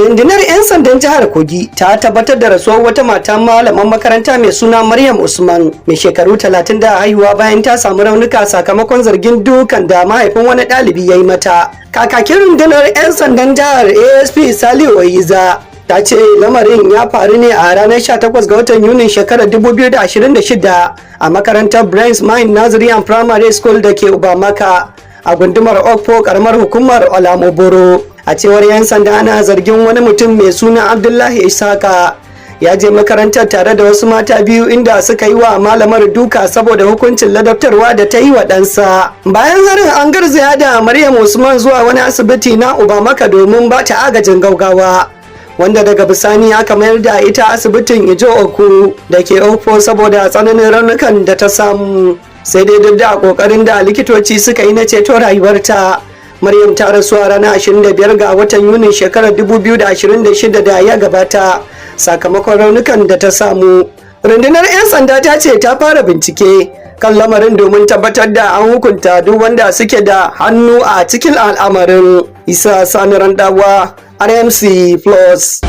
Rundunar 'yan sandan jihar Kogi ta tabbatar da rasuwar wata mata malaman makaranta mai suna Maryam Usman mai shekaru 30 da haihuwa bayan ta samu raunuka sakamakon zargin dukan da mahaifin wani ɗalibi ya yi mata. Kakakin rundunar 'yan sandan jihar ASP Salihu Oyiza ta ce lamarin ya faru ne a ranar 18 ga watan Yunin shekarar 2026 a makarantar Brains Mind Nursery and Primary School da ke Ubamaka a gundumar Okpo karamar hukumar Olamoboro. A cewar 'yan sanda ana zargin wani mutum mai suna Abdullahi Isaka ya je makarantar tare da wasu mata biyu inda suka yi wa malamar duka saboda hukuncin ladabtarwa da ta yi wa ɗansa. Bayan harin an garzaya da Maryam Usman zuwa wani asibiti na Ubamaka domin ba ta agajin gaugawa, wanda daga bisani aka mayar da ita asibitin Ijo Oku da ke Okpo saboda tsananin raunukan da ta samu. Sai dai duk da kokarin da likitoci suka yi na ceto rayuwarta, Maryam ta rasu a ranar 25 ga watan Yunin shekarar 2026 da ya gabata sakamakon raunukan da ta samu. Rundunar 'yan sanda ta ce ta fara bincike kan lamarin domin tabbatar da an hukunta duk wanda suke da hannu a cikin al'amarin. Isa Sani Randawa, RMC Plus.